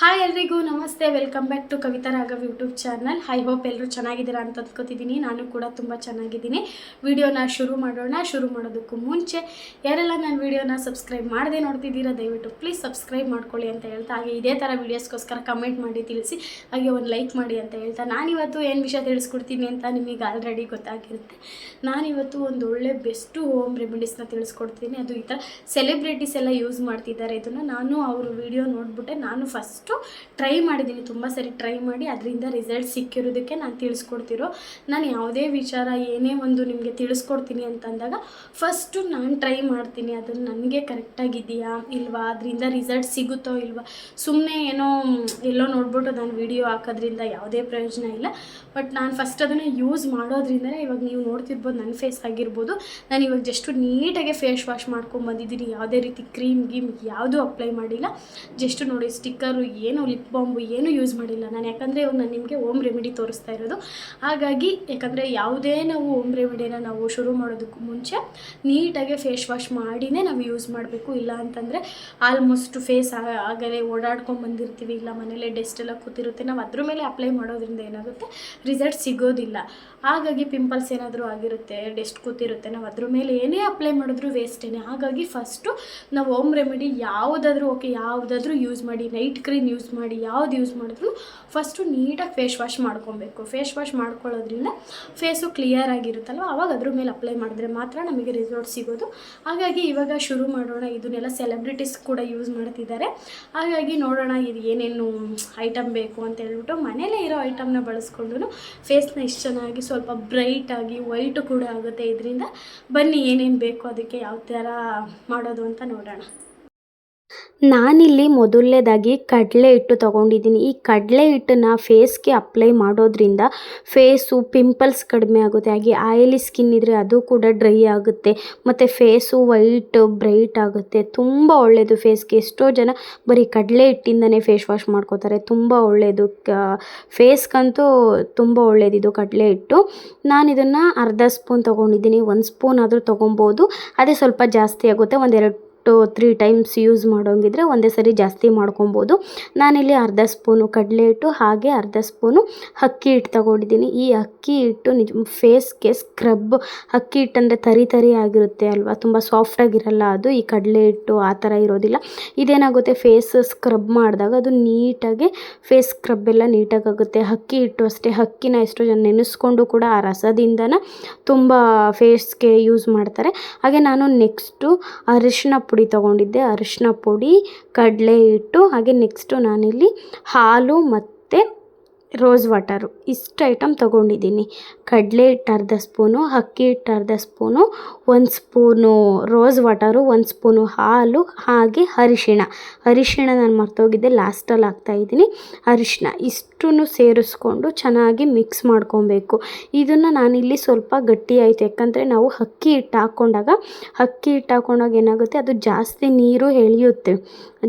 Hi ಎಲ್ರಿಗೂ ನಮಸ್ತೆ, welcome back to Kavitha Raghav YouTube channel. I hope ಎಲ್ಲರೂ ಚೆನ್ನಾಗಿದ್ದೀರಾ ಅಂತ ಅಂದ್ಕೋತಿದ್ದೀನಿ. ನಾನು ಕೂಡ ತುಂಬ ಚೆನ್ನಾಗಿದ್ದೀನಿ. ವಿಡಿಯೋನ ಶುರು ಮಾಡೋಣ. ಶುರು ಮಾಡೋದಕ್ಕೂ ಮುಂಚೆ ಯಾರೆಲ್ಲ ನನ್ನ ವಿಡಿಯೋನ ಸಬ್ಸ್ಕ್ರೈಬ್ ಮಾಡದೆ ನೋಡ್ತಿದ್ದೀರಾ ದಯವಿಟ್ಟು ಪ್ಲೀಸ್ ಸಬ್ಸ್ಕ್ರೈಬ್ ಮಾಡ್ಕೊಳ್ಳಿ ಅಂತ ಹೇಳ್ತಾ, ಹಾಗೆ ಇದೇ ಥರ ವೀಡಿಯೋಸ್ಗೋಸ್ಕರ ಕಮೆಂಟ್ ಮಾಡಿ ತಿಳಿಸಿ, ಹಾಗೆ ಒಂದು ಲೈಕ್ ಮಾಡಿ ಅಂತ ಹೇಳ್ತಾ, ನಾನಿವತ್ತು ಏನು ವಿಷಯ ತಿಳಿಸ್ಕೊಡ್ತೀನಿ ಅಂತ ನಿಮಗೆ ಆಲ್ರೆಡಿ ಗೊತ್ತಾಗಿರುತ್ತೆ. ನಾನಿವತ್ತು ಒಂದು ಒಳ್ಳೆ ಬೆಸ್ಟು ಹೋಮ್ ರೆಮಿಡೀಸ್ನ ತಿಳಿಸ್ಕೊಡ್ತೀನಿ. ಅದು ಈ ಥರ ಸೆಲೆಬ್ರಿಟೀಸ್ ಎಲ್ಲ ಯೂಸ್ ಮಾಡ್ತಿದ್ದಾರೆ. ಇದನ್ನು ನಾನು ಅವರು ವಿಡಿಯೋ ನೋಡಿಬಿಟ್ಟೆ ನಾನು ಫಸ್ಟು ಟ್ರೈ ಮಾಡಿದ್ದೀನಿ. ತುಂಬ ಸರಿ ಟ್ರೈ ಮಾಡಿ ಅದರಿಂದ ರಿಸಲ್ಟ್ ಸಿಕ್ಕಿರೋದಕ್ಕೆ ನಾನು ತಿಳಿಸ್ಕೊಡ್ತಿರೋ. ನಾನು ಯಾವುದೇ ವಿಚಾರ ಏನೇ ಒಂದು ನಿಮಗೆ ತಿಳಿಸ್ಕೊಡ್ತೀನಿ ಅಂತಂದಾಗ ಫಸ್ಟು ನಾನು ಟ್ರೈ ಮಾಡ್ತೀನಿ, ಅದನ್ನು ನನಗೆ ಕರೆಕ್ಟಾಗಿದೆಯಾ ಇಲ್ವಾ, ಅದರಿಂದ ರಿಸಲ್ಟ್ ಸಿಗುತ್ತೋ ಇಲ್ವಾ. ಸುಮ್ಮನೆ ಏನೋ ಎಲ್ಲೋ ನೋಡ್ಬಿಟ್ಟು ನಾನು ವಿಡಿಯೋ ಹಾಕೋದ್ರಿಂದ ಯಾವುದೇ ಪ್ರಯೋಜನ ಇಲ್ಲ. ಬಟ್ ನಾನು ಫಸ್ಟ್ ಅದನ್ನು ಯೂಸ್ ಮಾಡೋದ್ರಿಂದನೇ ಇವಾಗ ನೀವು ನೋಡ್ತಿರ್ಬೋದು ನನ್ನ ಫೇಸ್ ಆಗಿರ್ಬೋದು. ನಾನು ಇವಾಗ ಜಸ್ಟು ನೀಟಾಗೆ ಫೇಸ್ ವಾಶ್ ಮಾಡ್ಕೊಂಬಂದಿದ್ದೀನಿ. ಯಾವುದೇ ರೀತಿ ಕ್ರೀಮ್ ಗೀಮ್ ಯಾವುದೂ ಅಪ್ಲೈ ಮಾಡಿಲ್ಲ. ಜಸ್ಟು ನೋಡಿ ಸ್ಟಿಕ್ಕರು ಏನು ಲಿಪ್ ಬಾಂಬು ಏನು ಯೂಸ್ ಮಾಡಿಲ್ಲ ನಾನು. ಯಾಕಂದರೆ ಇವಾಗ ನಾನು ನಿಮಗೆ ಹೋಮ್ ರೆಮಿಡಿ ತೋರಿಸ್ತಾ ಇರೋದು. ಹಾಗಾಗಿ ಯಾಕಂದರೆ ಯಾವುದೇ ನಾವು ಹೋಮ್ ರೆಮಿಡಿನ ನಾವು ಶುರು ಮಾಡೋದಕ್ಕೂ ಮುಂಚೆ ನೀಟಾಗೆ ಫೇಸ್ ವಾಶ್ ಮಾಡಿನೇ ನಾವು ಯೂಸ್ ಮಾಡಬೇಕು. ಇಲ್ಲ ಅಂತಂದರೆ ಆಲ್ಮೋಸ್ಟ್ ಫೇಸ್ ಆಗಲೇ ಓಡಾಡ್ಕೊಂಬಂದಿರ್ತೀವಿ, ಇಲ್ಲ ಮನೇಲೆ ಡಸ್ಟ್ ಎಲ್ಲ ಕೂತಿರುತ್ತೆ, ನಾವು ಅದ್ರ ಮೇಲೆ ಅಪ್ಲೈ ಮಾಡೋದ್ರಿಂದ ಏನಾಗುತ್ತೆ ರಿಸಲ್ಟ್ ಸಿಗೋದಿಲ್ಲ. ಹಾಗಾಗಿ ಪಿಂಪಲ್ಸ್ ಏನಾದರೂ ಆಗಿರುತ್ತೆ, ಡಸ್ಟ್ ಕೂತಿರುತ್ತೆ, ನಾವು ಅದ್ರ ಮೇಲೆ ಏನೇ ಅಪ್ಲೈ ಮಾಡಿದ್ರು ವೇಸ್ಟೇನೆ. ಹಾಗಾಗಿ ಫಸ್ಟು ನಾವು ಹೋಮ್ ರೆಮಿಡಿ ಯಾವುದಾದ್ರೂ ಓಕೆ, ಯಾವುದಾದ್ರೂ ಯೂಸ್ ಮಾಡಿ, ನೈಟ್ ಕ್ರೀಮ್ ಯೂಸ್ ಮಾಡಿ, ಯಾವ್ದು ಯೂಸ್ ಮಾಡಿದ್ರು ಫಸ್ಟು ನೀಟಾಗಿ ಫೇಸ್ ವಾಶ್ ಮಾಡ್ಕೊಬೇಕು. ಫೇಸ್ ವಾಶ್ ಮಾಡ್ಕೊಳ್ಳೋದ್ರಿಂದ ಫೇಸು ಕ್ಲಿಯರ್ ಆಗಿರುತ್ತಲ್ವ, ಆವಾಗ ಅದ್ರ ಮೇಲೆ ಅಪ್ಲೈ ಮಾಡಿದ್ರೆ ಮಾತ್ರ ನಮಗೆ ರಿಸಲ್ಟ್ ಸಿಗೋದು. ಹಾಗಾಗಿ ಇವಾಗ ಶುರು ಮಾಡೋಣ. ಇದನ್ನೆಲ್ಲ ಸೆಲೆಬ್ರಿಟೀಸ್ ಕೂಡ ಯೂಸ್ ಮಾಡ್ತಿದ್ದಾರೆ. ಹಾಗಾಗಿ ನೋಡೋಣ ಇದು ಏನೇನು ಐಟಮ್ ಬೇಕು ಅಂತ ಹೇಳ್ಬಿಟ್ಟು ಮನೇಲೇ ಇರೋ ಐಟಮ್ನ ಬಳಸ್ಕೊಂಡು ಫೇಸ್ನ ಇಷ್ಟು ಚೆನ್ನಾಗಿ ಸ್ವಲ್ಪ ಬ್ರೈಟಾಗಿ ವೈಟು ಕೂಡ ಆಗುತ್ತೆ ಇದರಿಂದ. ಬನ್ನಿ ಏನೇನು ಬೇಕು ಅದಕ್ಕೆ ಯಾವ ಥರ ಮಾಡೋದು ಅಂತ ನೋಡೋಣ. ನಾನಿಲ್ಲಿ ಮೊದಲನೇದಾಗಿ ಕಡಲೆ ಹಿಟ್ಟು ತೊಗೊಂಡಿದ್ದೀನಿ. ಈ ಕಡಲೆ ಹಿಟ್ಟನ್ನು ಫೇಸ್ಗೆ ಅಪ್ಲೈ ಮಾಡೋದ್ರಿಂದ ಫೇಸು ಪಿಂಪಲ್ಸ್ ಕಡಿಮೆ ಆಗುತ್ತೆ, ಹಾಗೆ ಆಯಿಲಿ ಸ್ಕಿನ್ ಇದ್ದರೆ ಅದು ಕೂಡ ಡ್ರೈ ಆಗುತ್ತೆ, ಮತ್ತು ಫೇಸು ವೈಟ್ ಬ್ರೈಟ್ ಆಗುತ್ತೆ. ತುಂಬ ಒಳ್ಳೆಯದು ಫೇಸ್ಗೆ. ಎಷ್ಟೋ ಜನ ಬರೀ ಕಡಲೆ ಹಿಟ್ಟಿಂದನೇ ಫೇಸ್ ವಾಶ್ ಮಾಡ್ಕೋತಾರೆ. ತುಂಬ ಒಳ್ಳೆಯದು, ಫೇಸ್ಗಂತೂ ತುಂಬ ಒಳ್ಳೆಯದಿದು ಕಡಲೆ ಹಿಟ್ಟು. ನಾನು ಇದನ್ನು ಅರ್ಧ ಸ್ಪೂನ್ ತೊಗೊಂಡಿದ್ದೀನಿ. 1 ಸ್ಪೂನ್ ಆದರೂ ತೊಗೊಬೋದು, ಅದೇ ಸ್ವಲ್ಪ ಜಾಸ್ತಿ ಆಗುತ್ತೆ. 1-2-3 ಟೈಮ್ಸ್ ಯೂಸ್ ಮಾಡೋಂಗಿದ್ರೆ ಒಂದೇ ಸರಿ ಜಾಸ್ತಿ ಮಾಡ್ಕೊಬೋದು. ನಾನಿಲ್ಲಿ ಅರ್ಧ ಸ್ಪೂನು ಕಡಲೆ ಹಿಟ್ಟು ಹಾಗೆ ಅರ್ಧ ಸ್ಪೂನು ಅಕ್ಕಿ ಹಿಟ್ಟು ತೊಗೊಂಡಿದ್ದೀನಿ. ಈ ಅಕ್ಕಿ ಹಿಟ್ಟು ಫೇಸ್ಗೆ ಸ್ಕ್ರಬ್. ಅಕ್ಕಿ ಹಿಟ್ಟು ಅಂದರೆ ತರಿ ಆಗಿರುತ್ತೆ ಅಲ್ವಾ, ತುಂಬ ಸಾಫ್ಟಾಗಿರಲ್ಲ ಅದು. ಈ ಕಡಲೆ ಹಿಟ್ಟು ಆ ಥರ ಇರೋದಿಲ್ಲ. ಇದೇನಾಗುತ್ತೆ, ಫೇಸ್ ಸ್ಕ್ರಬ್ ಮಾಡಿದಾಗ ಅದು ನೀಟಾಗಿ ಫೇಸ್ ಸ್ಕ್ರಬ್ ಎಲ್ಲ ನೀಟಾಗುತ್ತೆ. ಅಕ್ಕಿ ಹಿಟ್ಟು ಅಷ್ಟೇ, ಅಕ್ಕಿನ ಎಷ್ಟೋ ಜನ ನೆನೆಸ್ಕೊಂಡು ಕೂಡ ಆ ರಸದಿಂದನ ತುಂಬ ಫೇಸ್ಗೆ ಯೂಸ್ ಮಾಡ್ತಾರೆ. ಹಾಗೆ ನಾನು ನೆಕ್ಸ್ಟು ಅರಿಶಿನ ಪುಡಿ ತೊಗೊಂಡಿದ್ದೆ. ಅರಿಶಿನ ಪುಡಿ, ಕಡಲೆ ಹಿಟ್ಟು, ಹಾಗೆ ನೆಕ್ಸ್ಟು ನಾನಿಲ್ಲಿ ಹಾಲು ಮತ್ತು ರೋಸ್ ವಾಟರು ಇಷ್ಟು ಐಟಮ್ ತೊಗೊಂಡಿದ್ದೀನಿ. ಕಡಲೆ ಹಿಟ್ಟು ಅರ್ಧ ಸ್ಪೂನು, ಅಕ್ಕಿ ಹಿಟ್ಟು ಅರ್ಧ spoon, 1 spoon rose water, 1 spoon ಹಾಲು, ಹಾಗೆ ಅರಿಶಿಣ ನಾನು ಮರ್ತೋಗಿದ್ದೆ, ಲಾಸ್ಟಲ್ಲಿ ಹಾಕ್ತಾಯಿದ್ದೀನಿ ಅರಿಶಿಣ. ಇಷ್ಟೂ ಸೇರಿಸ್ಕೊಂಡು ಚೆನ್ನಾಗಿ ಮಿಕ್ಸ್ ಮಾಡ್ಕೊಬೇಕು. ಇದನ್ನು ನಾನಿಲ್ಲಿ ಸ್ವಲ್ಪ ಗಟ್ಟಿ ಆಯಿತು, ಯಾಕಂದರೆ ನಾವು ಅಕ್ಕಿ ಹಿಟ್ಟು ಹಾಕ್ಕೊಂಡಾಗ ಏನಾಗುತ್ತೆ, ಅದು ಜಾಸ್ತಿ ನೀರು ಎಳೆಯುತ್ತೆ.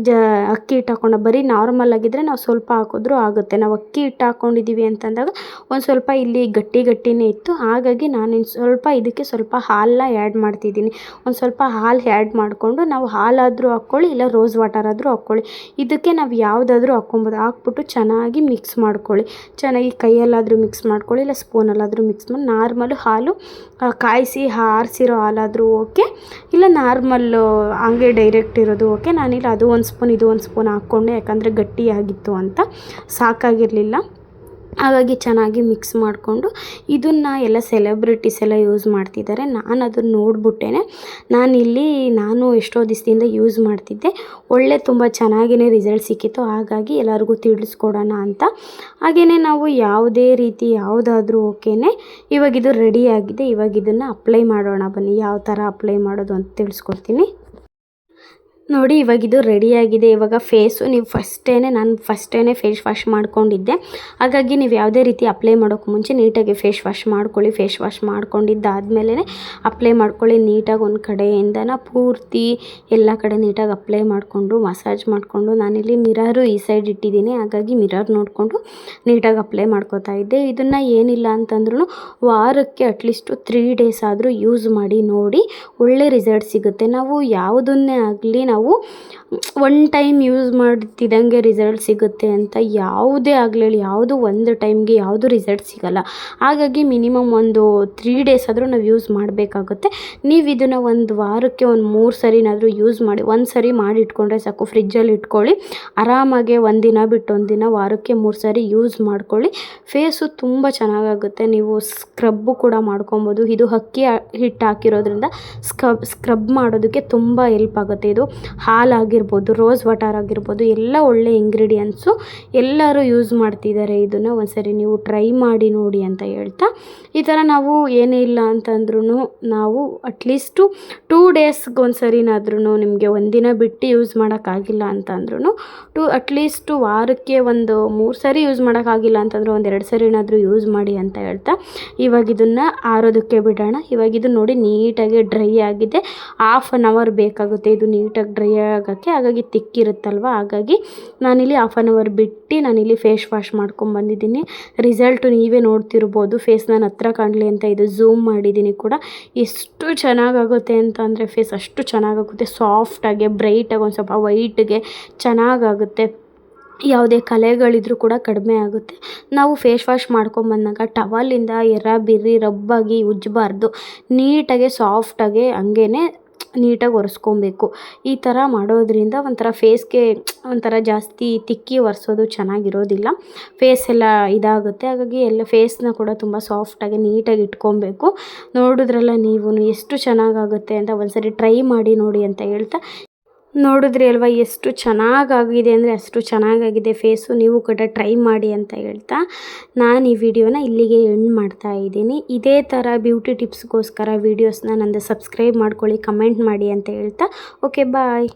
ಅಕ್ಕಿ ಹಿಟ್ಟು ಹಾಕೊಂಡಾಗ ಬರೀ ನಾರ್ಮಲ್ ಆಗಿದ್ದರೆ ನಾವು ಸ್ವಲ್ಪ ಹಾಕಿದ್ರೂ ಆಗುತ್ತೆ. ನಾವು ಅಕ್ಕಿ ಹಿಟ್ಟು ಹಾಕ್ಕೊಂಡಿದ್ದೀವಿ ಅಂತಂದಾಗ ಒಂದು ಸ್ವಲ್ಪ ಇಲ್ಲಿ ಗಟ್ಟಿನೇ ಇತ್ತು. ಹಾಗಾಗಿ ನಾನಿನ್ನು ಸ್ವಲ್ಪ ಇದಕ್ಕೆ ಸ್ವಲ್ಪ ಹಾಲನ್ನ ಆ್ಯಡ್ ಮಾಡ್ತಿದ್ದೀನಿ. ಒಂದು ಸ್ವಲ್ಪ ಹಾಲು ಆ್ಯಡ್ ಮಾಡಿಕೊಂಡು, ನಾವು ಹಾಲಾದರೂ ಹಾಕ್ಕೊಳ್ಳಿ, ಇಲ್ಲ ರೋಸ್ ವಾಟರ್ ಆದರೂ ಹಾಕ್ಕೊಳ್ಳಿ, ಇದಕ್ಕೆ ನಾವು ಯಾವುದಾದ್ರೂ ಹಾಕ್ಕೊಬೋದು. ಹಾಕ್ಬಿಟ್ಟು ಚೆನ್ನಾಗಿ ಮಿಕ್ಸ್ ಮಾಡ್ಕೊಳ್ಳಿ. ಚೆನ್ನಾಗಿ ಕೈಯಲ್ಲಾದರೂ ಮಿಕ್ಸ್ ಮಾಡ್ಕೊಳ್ಳಿ, ಇಲ್ಲ ಸ್ಪೂನಲ್ಲಾದರೂ ಮಿಕ್ಸ್ ಮಾಡಿ. ನಾರ್ಮಲು ಹಾಲು ಕಾಯಿಸಿ ಆರಿಸಿರೋ ಹಾಲಾದರೂ ಓಕೆ, ಇಲ್ಲ ನಾರ್ಮಲ್ಲು ಹಂಗೆ ಡೈರೆಕ್ಟ್ ಇರೋದು ಓಕೆ. ನಾನಿಲ್ಲ ಅದು 1 ಸ್ಪೂನ್ ಇದು 1 ಸ್ಪೂನ್ ಹಾಕ್ಕೊಂಡೆ, ಯಾಕಂದರೆ ಗಟ್ಟಿಯಾಗಿತ್ತು ಅಂತ, ಸಾಕಾಗಿರಲಿಲ್ಲ. ಹಾಗಾಗಿ ಚೆನ್ನಾಗಿ ಮಿಕ್ಸ್ ಮಾಡಿಕೊಂಡು ಇದನ್ನು ಎಲ್ಲ ಸೆಲೆಬ್ರಿಟೀಸ್ ಎಲ್ಲ ಯೂಸ್ ಮಾಡ್ತಿದ್ದಾರೆ. ನಾನು ಅದನ್ನು ನೋಡ್ಬಿಟ್ಟೇ ನಾನು ಎಷ್ಟೋ ದಿವಸದಿಂದ ಯೂಸ್ ಮಾಡ್ತಿದ್ದೆ. ತುಂಬ ಚೆನ್ನಾಗಿಯೇ ರಿಸಲ್ಟ್ ಸಿಕ್ಕಿತ್ತು. ಹಾಗಾಗಿ ಎಲ್ಲರಿಗೂ ತಿಳಿಸ್ಕೊಡೋಣ ಅಂತ. ಹಾಗೆಯೇ ನಾವು ಯಾವುದೇ ರೀತಿ ಯಾವುದಾದ್ರೂ ಓಕೆನೇ. ಇವಾಗಿದು ರೆಡಿಯಾಗಿದೆ. ಇವಾಗ ಇದನ್ನು ಅಪ್ಲೈ ಮಾಡೋಣ ಬನ್ನಿ. ಯಾವ ಥರ ಅಪ್ಲೈ ಮಾಡೋದು ಅಂತ ತಿಳಿಸ್ಕೊಡ್ತೀನಿ ನೋಡಿ. ಇವಾಗಿದು ರೆಡಿಯಾಗಿದೆ. ಇವಾಗ ಫೇಸು ನೀವು ನಾನು ಫಸ್ಟೇ ಫೇಸ್ ವಾಶ್ ಮಾಡ್ಕೊಂಡಿದ್ದೆ. ಹಾಗಾಗಿ ನೀವು ಯಾವುದೇ ರೀತಿ ಅಪ್ಲೈ ಮಾಡೋಕ್ಕೆ ಮುಂಚೆ ನೀಟಾಗಿ ಫೇಸ್ ವಾಶ್ ಮಾಡ್ಕೊಳ್ಳಿ. ಫೇಸ್ ವಾಶ್ ಮಾಡ್ಕೊಂಡಿದ್ದಾದಮೇಲೆ ಅಪ್ಲೈ ಮಾಡ್ಕೊಳ್ಳಿ. ನೀಟಾಗಿ ಒಂದು ಕಡೆಯಿಂದನ ಪೂರ್ತಿ ಎಲ್ಲ ಕಡೆ ನೀಟಾಗಿ ಅಪ್ಲೈ ಮಾಡಿಕೊಂಡು ಮಸಾಜ್ ಮಾಡಿಕೊಂಡು, ನಾನಿಲ್ಲಿ ಮಿರರು ಈ ಸೈಡ್ ಇಟ್ಟಿದ್ದೀನಿ, ಹಾಗಾಗಿ ಮಿರರ್ ನೋಡಿಕೊಂಡು ನೀಟಾಗಿ ಅಪ್ಲೈ ಮಾಡ್ಕೋತಾ ಇದ್ದೆ. ಇದನ್ನು ಏನಿಲ್ಲ ಅಂತಂದ್ರೂ ವಾರಕ್ಕೆ ಅಟ್ಲೀಸ್ಟು 3 ಡೇಸ್ ಆದರೂ ಯೂಸ್ ಮಾಡಿ ನೋಡಿ, ಒಳ್ಳೆ ರಿಸಲ್ಟ್ ಸಿಗುತ್ತೆ. ನಾವು ಯಾವುದನ್ನೇ ಆಗಲಿ ನಾವು ಒನ್ ಟೈಮ್ ಯೂಸ್ ಮಾಡ್ತಿದ್ದಂಗೆ ರಿಸಲ್ಟ್ ಸಿಗುತ್ತೆ ಅಂತ ಯಾವುದೇ ಆಗಲಿ ಯಾವುದು ಒಂದು ಟೈಮ್ಗೆ ಯಾವುದು ರಿಸಲ್ಟ್ ಸಿಗೋಲ್ಲ. ಹಾಗಾಗಿ ಮಿನಿಮಮ್ ಒಂದು 3 ಡೇಸ್ ಆದರೂ ನಾವು ಯೂಸ್ ಮಾಡಬೇಕಾಗುತ್ತೆ. ನೀವು ಇದನ್ನು ಒಂದು ವಾರಕ್ಕೆ ಒಂದು 3 ಸರಿನಾದರೂ ಯೂಸ್ ಮಾಡಿ. ಒಂದು ಸರಿ ಮಾಡಿ ಇಟ್ಕೊಂಡ್ರೆ ಸಾಕು, ಫ್ರಿಜ್ಜಲ್ಲಿ ಇಟ್ಕೊಳ್ಳಿ. ಆರಾಮಾಗೆ ಒಂದಿನ ಬಿಟ್ಟು ಒಂದಿನ ವಾರಕ್ಕೆ 3 ಸರಿ ಯೂಸ್ ಮಾಡ್ಕೊಳ್ಳಿ. ಫೇಸು ತುಂಬ ಚೆನ್ನಾಗಾಗುತ್ತೆ. ನೀವು ಸ್ಕ್ರಬ್ಬು ಕೂಡ ಮಾಡ್ಕೊಬೋದು. ಇದು ಅಕ್ಕಿ ಹಿಟ್ಟು ಹಾಕಿರೋದ್ರಿಂದ ಸ್ಕ್ರಬ್ ಮಾಡೋದಕ್ಕೆ ತುಂಬ ಹೆಲ್ಪ್ ಆಗುತ್ತೆ. ಇದು ಹಾಲಾಗಿರ್ಬೋದು, ರೋಸ್ ವಾಟರ್ ಆಗಿರ್ಬೋದು, ಎಲ್ಲ ಒಳ್ಳೆ ಇಂಗ್ರೀಡಿಯೆಂಟ್ಸು. ಎಲ್ಲರೂ ಯೂಸ್ ಮಾಡ್ತಿದ್ದಾರೆ. ಇದನ್ನು ಒಂದ್ಸರಿ ನೀವು ಟ್ರೈ ಮಾಡಿ ನೋಡಿ ಅಂತ ಹೇಳ್ತಾ, ಈ ಥರ ನಾವು ಏನೇ ಇಲ್ಲ ಅಂತಂದ್ರೂ ನಾವು ಅಟ್ಲೀಸ್ಟು 2 ಡೇಸ್ಗೆ ಒಂದು ಸರಿನಾದ್ರೂ, ನಿಮಗೆ ಒಂದಿನ ಬಿಟ್ಟು ಯೂಸ್ ಮಾಡೋಕ್ಕಾಗಿಲ್ಲ ಅಂತಂದ್ರೂ ಅಟ್ಲೀಸ್ಟು ವಾರಕ್ಕೆ ಒಂದು 3 ಸರಿ ಯೂಸ್ ಮಾಡೋಕ್ಕಾಗಿಲ್ಲ ಅಂತಂದ್ರೆ ಒಂದು 2 ಸರಿನಾದರೂ ಯೂಸ್ ಮಾಡಿ ಅಂತ ಹೇಳ್ತಾ, ಇವಾಗ ಇದನ್ನು ಆರೋದಕ್ಕೆ ಬಿಡೋಣ. ಇವಾಗ ಇದು ನೋಡಿ ನೀಟಾಗಿ ಡ್ರೈ ಆಗಿದೆ. 1/2 ಅವರ್ ಬೇಕಾಗುತ್ತೆ ಇದು ನೀಟಾಗಿ ಡ್ರೈ ಆಗೋಕ್ಕೆ. ಹಾಗಾಗಿ ತಿಕ್ಕಿರುತ್ತಲ್ವ, ಹಾಗಾಗಿ ನಾನಿಲ್ಲಿ 1/2 ಅವರ್ ಬಿಟ್ಟು ನಾನಿಲ್ಲಿ ಫೇಸ್ ವಾಶ್ ಮಾಡ್ಕೊಂಬಂದಿದ್ದೀನಿ. ರಿಸಲ್ಟು ನೀವೇ ನೋಡ್ತಿರ್ಬೋದು. ಫೇಸ್ ನಾನು ಹತ್ರ ಕಾಣಲಿ ಅಂತ ಇದು ಝೂಮ್ ಮಾಡಿದ್ದೀನಿ ಕೂಡ. ಎಷ್ಟು ಚೆನ್ನಾಗಾಗುತ್ತೆ ಅಂತ ಅಂದರೆ ಫೇಸ್ ಅಷ್ಟು ಚೆನ್ನಾಗಾಗುತ್ತೆ. ಸಾಫ್ಟಾಗಿ ಬ್ರೈಟಾಗಿ ಒಂದು ಸ್ವಲ್ಪ ವೈಟ್ಗೆ ಚೆನ್ನಾಗಾಗುತ್ತೆ. ಯಾವುದೇ ಕಲೆಗಳಿದ್ರೂ ಕೂಡ ಕಡಿಮೆ ಆಗುತ್ತೆ. ನಾವು ಫೇಸ್ ವಾಶ್ ಮಾಡ್ಕೊಂಬಂದಾಗ ಟವಲಿಂದ ಬಿರ್ರಿ ರಬ್ಬಾಗಿ ಉಜ್ಜಬಾರ್ದು. ನೀಟಾಗಿ ಸಾಫ್ಟಾಗಿ ಹಂಗೇ ನೀಟಾಗಿ ಒರೆಸ್ಕೊಬೇಕು. ಈ ಥರ ಮಾಡೋದ್ರಿಂದ ಒಂಥರ ಫೇಸ್ಗೆ ಒಂಥರ ಜಾಸ್ತಿ ತಿಕ್ಕಿ ಒರೆಸೋದು ಚೆನ್ನಾಗಿರೋದಿಲ್ಲ. ಫೇಸ್ ಎಲ್ಲ ಇದಾಗುತ್ತೆ. ಹಾಗಾಗಿ ಎಲ್ಲ ಫೇಸ್ನ ಕೂಡ ತುಂಬ ಸಾಫ್ಟಾಗಿ ನೀಟಾಗಿ ಇಟ್ಕೊಬೇಕು. ನೋಡಿದ್ರಲ್ಲ ನೀವು ಎಷ್ಟು ಚೆನ್ನಾಗಾಗುತ್ತೆ ಅಂತ. ಒಂದ್ಸರಿ ಟ್ರೈ ಮಾಡಿ ನೋಡಿ ಅಂತ ಹೇಳ್ತಾ, ನೋಡಿದ್ರಿ ಅಲ್ವಾ ಎಷ್ಟು ಚೆನ್ನಾಗಾಗಿದೆ ಅಂದರೆ ಅಷ್ಟು ಚೆನ್ನಾಗಾಗಿದೆ ಫೇಸು. ನೀವು ಕೂಡ ಟ್ರೈ ಮಾಡಿ ಅಂತ ಹೇಳ್ತಾ ನಾನು ಈ ವಿಡಿಯೋನ ಇಲ್ಲಿಗೆ ಎಂಡ್ ಮಾಡ್ತಾ ಇದ್ದೀನಿ. ಇದೇ ಥರ ಬ್ಯೂಟಿ ಟಿಪ್ಸ್ಗೋಸ್ಕರ ವೀಡಿಯೋಸ್ನ ನಂದು ಸಬ್ಸ್ಕ್ರೈಬ್ ಮಾಡ್ಕೊಳ್ಳಿ, ಕಮೆಂಟ್ ಮಾಡಿ ಅಂತ ಹೇಳ್ತಾ, ಓಕೆ ಬಾಯ್.